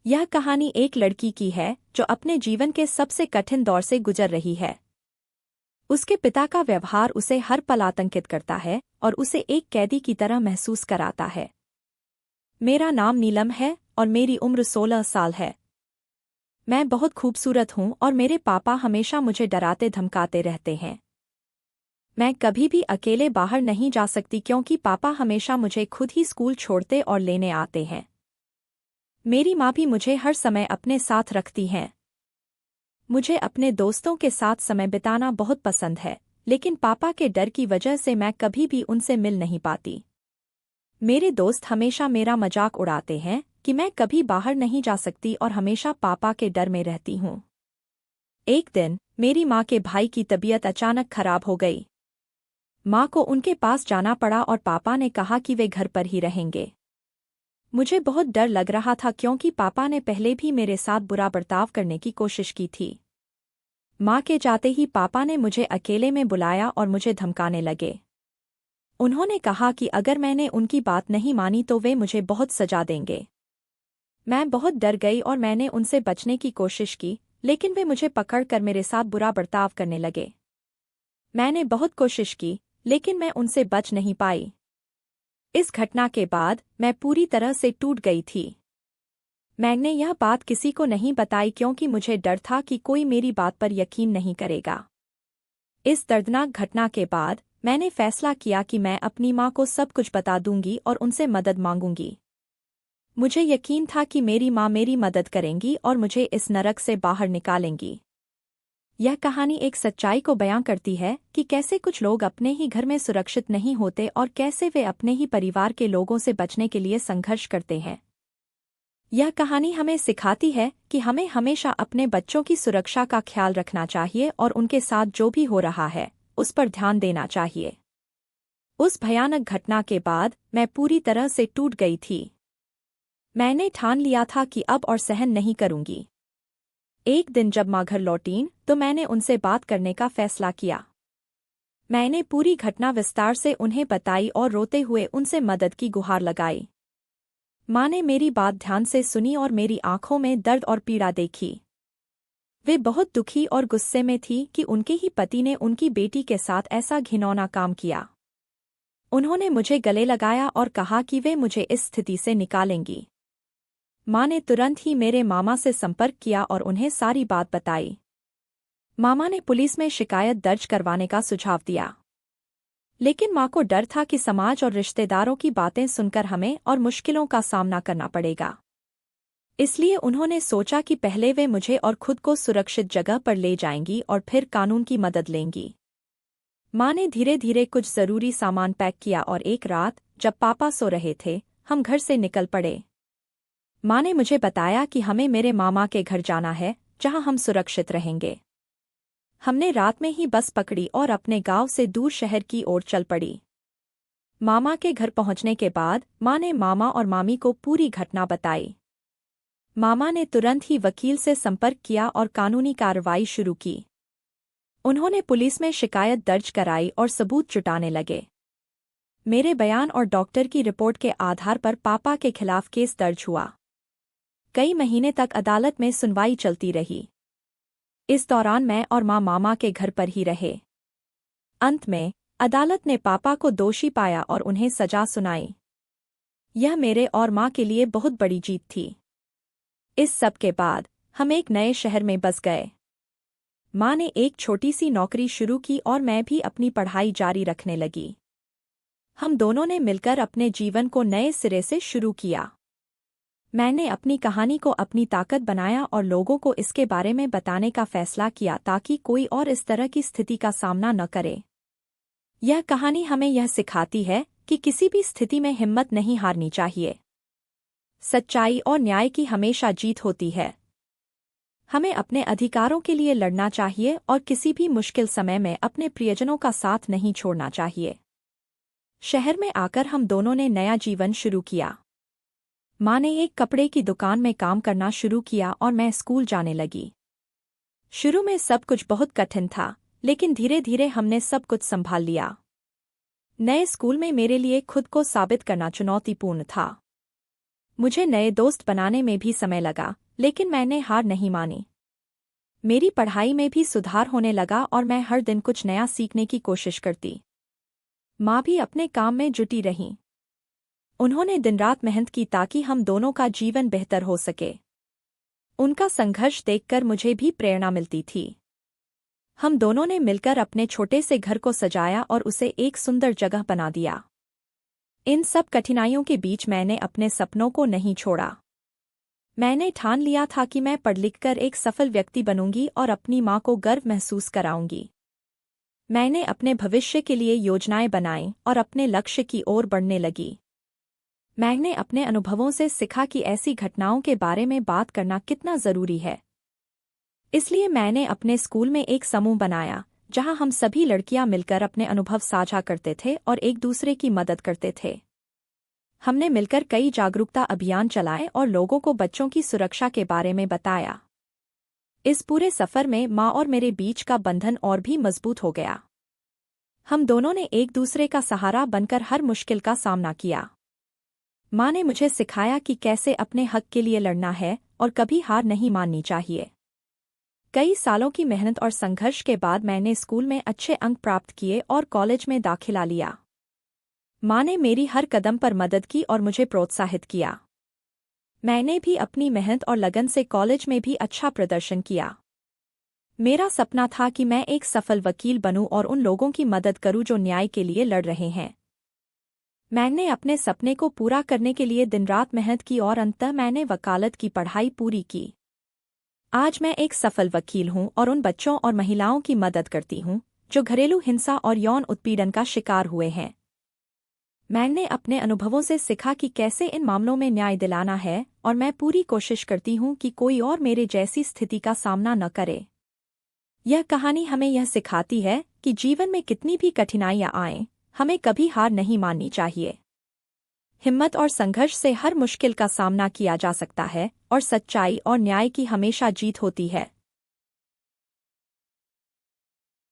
यह कहानी एक लड़की की है जो अपने जीवन के सबसे कठिन दौर से गुजर रही है। उसके पिता का व्यवहार उसे हर पल आतंकित करता है और उसे एक कैदी की तरह महसूस कराता है। मेरा नाम नीलम है और मेरी उम्र 16 साल है। मैं बहुत खूबसूरत हूँ और मेरे पापा हमेशा मुझे डराते धमकाते रहते हैं। मैं कभी भी अकेले बाहर नहीं जा सकती क्योंकि पापा हमेशा मुझे खुद ही स्कूल छोड़ते और लेने आते हैं। मेरी माँ भी मुझे हर समय अपने साथ रखती हैं। मुझे अपने दोस्तों के साथ समय बिताना बहुत पसंद है, लेकिन पापा के डर की वजह से मैं कभी भी उनसे मिल नहीं पाती। मेरे दोस्त हमेशा मेरा मजाक उड़ाते हैं कि मैं कभी बाहर नहीं जा सकती और हमेशा पापा के डर में रहती हूँ। एक दिन मेरी माँ के भाई की तबीयत अचानक खराब हो गई। माँ को उनके पास जाना पड़ा और पापा ने कहा कि वे घर पर ही रहेंगे। मुझे बहुत डर लग रहा था क्योंकि पापा ने पहले भी मेरे साथ बुरा बर्ताव करने की कोशिश की थी। माँ के जाते ही पापा ने मुझे अकेले में बुलाया और मुझे धमकाने लगे। उन्होंने कहा कि अगर मैंने उनकी बात नहीं मानी तो वे मुझे बहुत सजा देंगे। मैं बहुत डर गई और मैंने उनसे बचने की कोशिश की, लेकिन वे मुझे पकड़कर मेरे साथ बुरा बर्ताव करने लगे। मैंने बहुत कोशिश की, लेकिन मैं उनसे बच नहीं पाई। इस घटना के बाद मैं पूरी तरह से टूट गई थी। मैंने यह बात किसी को नहीं बताई क्योंकि मुझे डर था कि कोई मेरी बात पर यकीन नहीं करेगा। इस दर्दनाक घटना के बाद मैंने फैसला किया कि मैं अपनी माँ को सब कुछ बता दूंगी और उनसे मदद मांगूंगी। मुझे यकीन था कि मेरी माँ मेरी मदद करेंगी और मुझे इस नरक से बाहर निकालेंगी। यह कहानी एक सच्चाई को बयां करती है कि कैसे कुछ लोग अपने ही घर में सुरक्षित नहीं होते और कैसे वे अपने ही परिवार के लोगों से बचने के लिए संघर्ष करते हैं। यह कहानी हमें सिखाती है कि हमें हमेशा अपने बच्चों की सुरक्षा का ख्याल रखना चाहिए और उनके साथ जो भी हो रहा है उस पर ध्यान देना चाहिए। उस भयानक घटना के बाद मैं पूरी तरह से टूट गई थी। मैंने ठान लिया था कि अब और सहन नहीं करूंगी। एक दिन जब माँ घर लौटीं तो मैंने उनसे बात करने का फैसला किया। मैंने पूरी घटना विस्तार से उन्हें बताई और रोते हुए उनसे मदद की गुहार लगाई। माँ ने मेरी बात ध्यान से सुनी और मेरी आंखों में दर्द और पीड़ा देखी। वे बहुत दुखी और गुस्से में थी कि उनके ही पति ने उनकी बेटी के साथ ऐसा घिनौना काम किया। उन्होंने मुझे गले लगाया और कहा कि वे मुझे इस स्थिति से निकालेंगी। माँ ने तुरंत ही मेरे मामा से संपर्क किया और उन्हें सारी बात बताई। मामा ने पुलिस में शिकायत दर्ज करवाने का सुझाव दिया, लेकिन माँ को डर था कि समाज और रिश्तेदारों की बातें सुनकर हमें और मुश्किलों का सामना करना पड़ेगा। इसलिए उन्होंने सोचा कि पहले वे मुझे और खुद को सुरक्षित जगह पर ले जाएंगी और फिर कानून की मदद लेंगी। माँ ने धीरे धीरे कुछ जरूरी सामान पैक किया और एक रात जब पापा सो रहे थे हम घर से निकल पड़े। माँ ने मुझे बताया कि हमें मेरे मामा के घर जाना है जहाँ हम सुरक्षित रहेंगे। हमने रात में ही बस पकड़ी और अपने गांव से दूर शहर की ओर चल पड़ी। मामा के घर पहुंचने के बाद माँ ने मामा और मामी को पूरी घटना बताई। मामा ने तुरंत ही वकील से संपर्क किया और कानूनी कार्रवाई शुरू की। उन्होंने पुलिस में शिकायत दर्ज कराई और सबूत जुटाने लगे। मेरे बयान और डॉक्टर की रिपोर्ट के आधार पर पापा के खिलाफ केस दर्ज हुआ। कई महीने तक अदालत में सुनवाई चलती रही। इस दौरान मैं और माँ मामा के घर पर ही रहे। अंत में अदालत ने पापा को दोषी पाया और उन्हें सजा सुनाई। यह मेरे और माँ के लिए बहुत बड़ी जीत थी। इस सब के बाद हम एक नए शहर में बस गए। माँ ने एक छोटी सी नौकरी शुरू की और मैं भी अपनी पढ़ाई जारी रखने लगी। हम दोनों ने मिलकर अपने जीवन को नए सिरे से शुरू किया। मैंने अपनी कहानी को अपनी ताकत बनाया और लोगों को इसके बारे में बताने का फैसला किया ताकि कोई और इस तरह की स्थिति का सामना न करे। यह कहानी हमें यह सिखाती है कि किसी भी स्थिति में हिम्मत नहीं हारनी चाहिए। सच्चाई और न्याय की हमेशा जीत होती है। हमें अपने अधिकारों के लिए लड़ना चाहिए और किसी भी मुश्किल समय में अपने प्रियजनों का साथ नहीं छोड़ना चाहिए। शहर में आकर हम दोनों ने नया जीवन शुरू किया। माँ ने एक कपड़े की दुकान में काम करना शुरू किया और मैं स्कूल जाने लगी। शुरू में सब कुछ बहुत कठिन था, लेकिन धीरे धीरे हमने सब कुछ संभाल लिया। नए स्कूल में मेरे लिए खुद को साबित करना चुनौतीपूर्ण था। मुझे नए दोस्त बनाने में भी समय लगा, लेकिन मैंने हार नहीं मानी। मेरी पढ़ाई में भी सुधार होने लगा और मैं हर दिन कुछ नया सीखने की कोशिश करती। माँ भी अपने काम में जुटी रहीं। उन्होंने दिन-रात मेहनत की ताकि हम दोनों का जीवन बेहतर हो सके। उनका संघर्ष देखकर मुझे भी प्रेरणा मिलती थी। हम दोनों ने मिलकर अपने छोटे से घर को सजाया और उसे एक सुंदर जगह बना दिया। इन सब कठिनाइयों के बीच मैंने अपने सपनों को नहीं छोड़ा। मैंने ठान लिया था कि मैं पढ़ लिख कर एक सफल व्यक्ति बनूंगी और अपनी माँ को गर्व महसूस कराऊंगी। मैंने अपने भविष्य के लिए योजनाएं बनाई और अपने लक्ष्य की ओर बढ़ने लगी। मैंने अपने अनुभवों से सीखा कि ऐसी घटनाओं के बारे में बात करना कितना जरूरी है। इसलिए मैंने अपने स्कूल में एक समूह बनाया, जहां हम सभी लड़कियां मिलकर अपने अनुभव साझा करते थे और एक दूसरे की मदद करते थे। हमने मिलकर कई जागरूकता अभियान चलाए और लोगों को बच्चों की सुरक्षा के बारे में बताया। इस पूरे सफर में माँ और मेरे बीच का बंधन और भी मजबूत हो गया। हम दोनों ने एक दूसरे का सहारा बनकर हर मुश्किल का सामना किया। माँ ने मुझे सिखाया कि कैसे अपने हक के लिए लड़ना है और कभी हार नहीं माननी चाहिए। कई सालों की मेहनत और संघर्ष के बाद मैंने स्कूल में अच्छे अंक प्राप्त किए और कॉलेज में दाखिला लिया। माँ ने मेरी हर कदम पर मदद की और मुझे प्रोत्साहित किया। मैंने भी अपनी मेहनत और लगन से कॉलेज में भी अच्छा प्रदर्शन किया। मेरा सपना था कि मैं एक सफल वकील बनूं और उन लोगों की मदद करूं जो न्याय के लिए लड़ रहे हैं। मैंने अपने सपने को पूरा करने के लिए दिन-रात मेहनत की और अंततः मैंने वकालत की पढ़ाई पूरी की। आज मैं एक सफल वकील हूं और उन बच्चों और महिलाओं की मदद करती हूं, जो घरेलू हिंसा और यौन उत्पीड़न का शिकार हुए हैं। मैंने अपने अनुभवों से सीखा कि कैसे इन मामलों में न्याय दिलाना है और मैं पूरी कोशिश करती हूं कि कोई और मेरे जैसी स्थिति का सामना न करे। यह कहानी हमें यह सिखाती है कि जीवन में कितनी भी कठिनाइयां आएं, हमें कभी हार नहीं माननी चाहिए। हिम्मत और संघर्ष से हर मुश्किल का सामना किया जा सकता है और सच्चाई और न्याय की हमेशा जीत होती है।